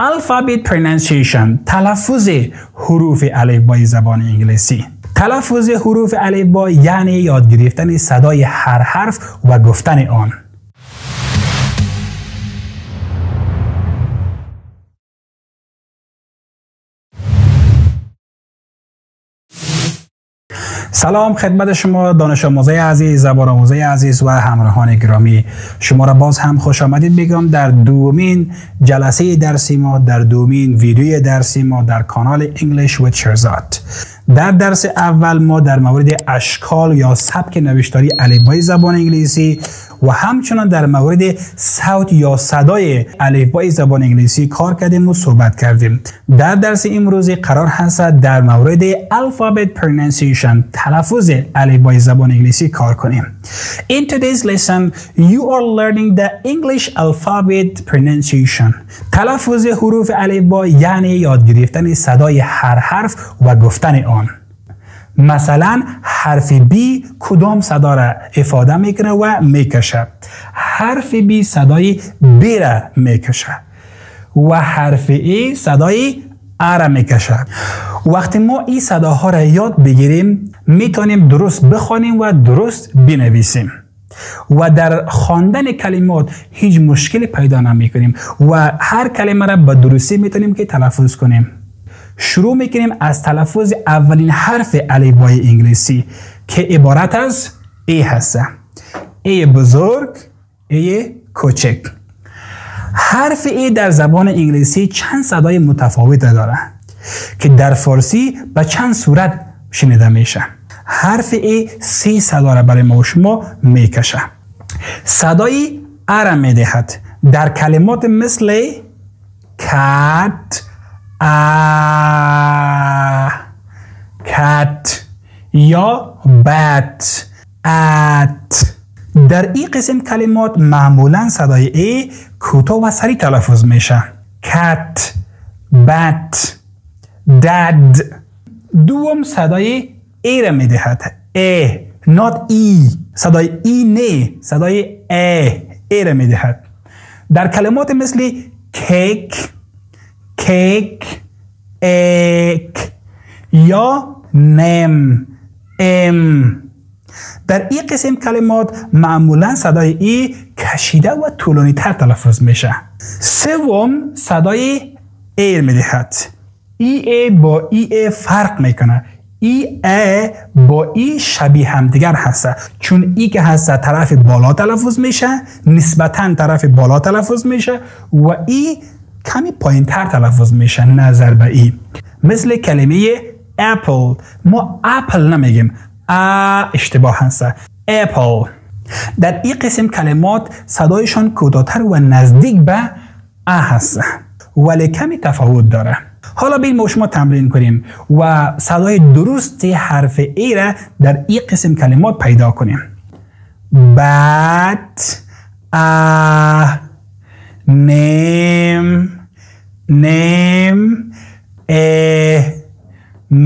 Alphabet pronunciation، تلفظ حروف الفبای زبان انگلیسی. تلفظ حروف الفبا یعنی یاد گرفتن صدای هر حرف و گفتن آن. سلام خدمت شما دانش آموزای عزیز، زبان آموزای عزیز و همراهان گرامی. شما را باز هم خوش آمدید میگم در دومین جلسه درسی ما، در دومین ویدیوی درسی ما در کانال English with شهرزاد. در درس اول ما در مورد اشکال یا سبک نوشتاری الفبای زبان انگلیسی و همچنان در مورد صوت یا صدای الفبای زبان انگلیسی کار کردیم و صحبت کردیم. در درس امروزی قرار هست در مورد alphabet pronunciation، تلفظ الفبای زبان انگلیسی کار کنیم. In today's lesson, you are learning the English alphabet pronunciation. تلفظ حروف الفبا یعنی یاد گرفتن صدای هر حرف و گفتن آن. مثلا حرف B کدام صدا را افاده میکنه و میکشه؟ حرف B صدای B را میکشه و حرف A صدای A را میکشه. وقتی ما این صداها را یاد بگیریم میتونیم درست بخوانیم و درست بنویسیم و در خواندن کلمات هیچ مشکلی پیدا نمیکنیم و هر کلمه را به درستی میتونیم که تلفظ کنیم. شروع میکنیم از تلفظ اولین حرف الفبای انگلیسی که عبارت از A هست. A بزرگ، A کوچک. حرف A در زبان انگلیسی چند صدای متفاوت داره که در فارسی به چند صورت شنیده میشه. حرف A 3 صدا را برای ما و شما میکشه. صدای A را میدهد در کلمات مثل cat، cat یا bat، at. در این قسم کلمات معمولا صدای A کوتاه و سریع تلفظ میشه. cat، bat، dad. دوم صدای A را میدهد. A not E، صدای E نه، صدای A را میدهد در کلمات مثل cake، cake، egg یا name، m. در این قسم کلمات معمولا صدای ای کشیده و طولانی تر تلفظ میشه. سوم صدای ای میدهد. ای با ای فرق میکنه. ای با ای شبیه همدیگر هست، چون ای که هست طرف بالا تلفظ میشه، نسبتا طرف بالا تلفظ میشه و ای کمی پایین تر تلفظ میشه نظر به ای. مثل کلمه apple، ما apple نمیگیم، اشتباه هست، apple. در این قسم کلمات صدایشان کوتاه‌تر و نزدیک به هست ولی کمی تفاوت داره. حالا بریم ما شما تمرین کنیم و صدای درست حرف ای را در این قسم کلمات پیدا کنیم. bat، name،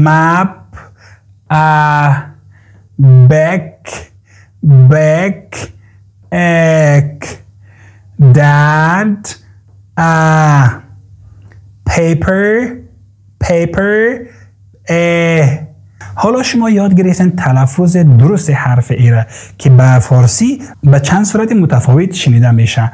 map، back، egg، dad، paper، حالا شما یاد گرفتن تلفظ درست حرف ای را که به فارسی به چند صورت متفاوت شنیده میشه.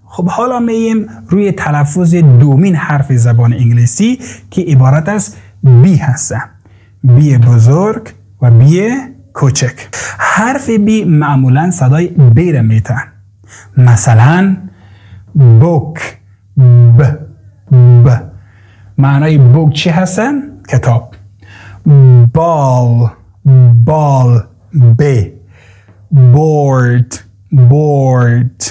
خب حالا مییم روی تلفظ دومین حرف زبان انگلیسی که عبارت از B هست. B بزرگ و B کوچک. حرف B معمولا صدای B را میده. مثلا book، ب. معنای book چی هست؟ کتاب. ball، ب. board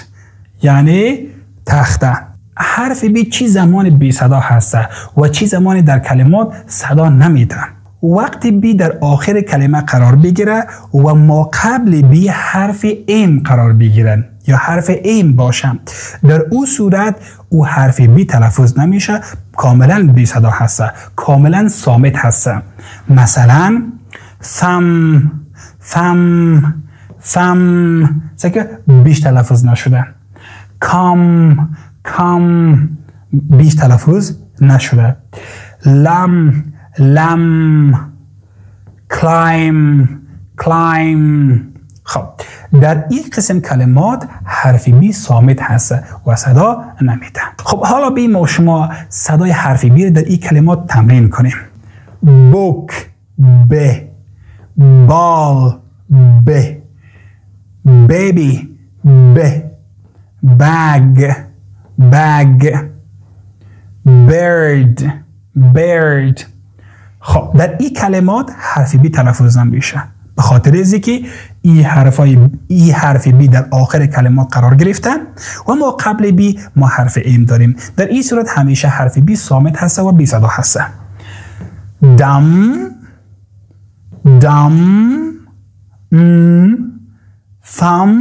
یعنی تخته. حرف B چی زمان بی صدا هست و چی زمانی در کلمات صدا نمیده. وقتی B در آخر کلمه قرار بگیره و ما قبل B حرف M قرار بگیرن یا حرف M باشه، در او صورت او حرف B تلفظ نمیشه، کاملا بی صدا هست، کاملا صامت هست. مثلا thumb، thumb که بیش تلفظ نشده. come بیش تلفظ نشده. lam climb خب در این قسم کلمات حرف بی صامت هست و صدا نمیده. خب حالا بیاییم ما شما صدای حرف بی در این کلمات تمرین کنیم. book ب، ball ب، baby ب، bag bird. خب در این کلمات حرف بی تلفظ نمیشه به خاطر از اینکه این حرف بی در آخر کلمات قرار گرفتن و ما قبل بی ما حرف ایم داریم. در این صورت همیشه حرف بی صامت هست و بی صدا هست. dumb thumb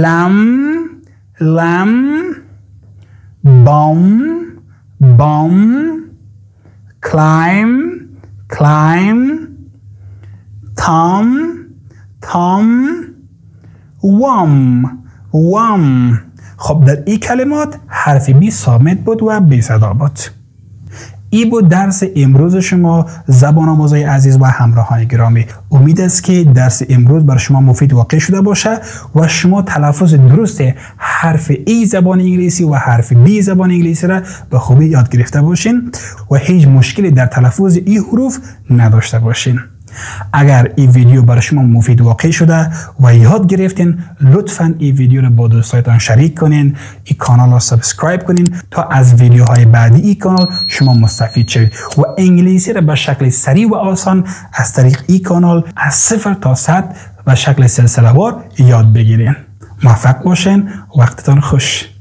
lamb bomb climb tom worm. خب در این کلمات حرف بی صامت بود و بی صدا بود. این بود درس امروز شما زبان آموزای عزیز و همراهان گرامی. امید است که درس امروز بر شما مفید واقع شده باشه و شما تلفظ درست حرف ای زبان انگلیسی و حرف بی زبان انگلیسی را به خوبی یاد گرفته باشین و هیچ مشکلی در تلفظ این حروف نداشته باشین. اگر این ویدیو برای شما مفید واقع شده و یاد گرفتین لطفاً این ویدیو رو با دوستایتان شریک کنین، این کانال رو سابسکرایب کنین تا از ویدیوهای بعدی این کانال شما مستفید شوید و انگلیسی را به شکل سریع و آسان از طریق این کانال از 0 تا 100 به شکل سلسله وار یاد بگیرین. موفق باشین، وقتتان خوش.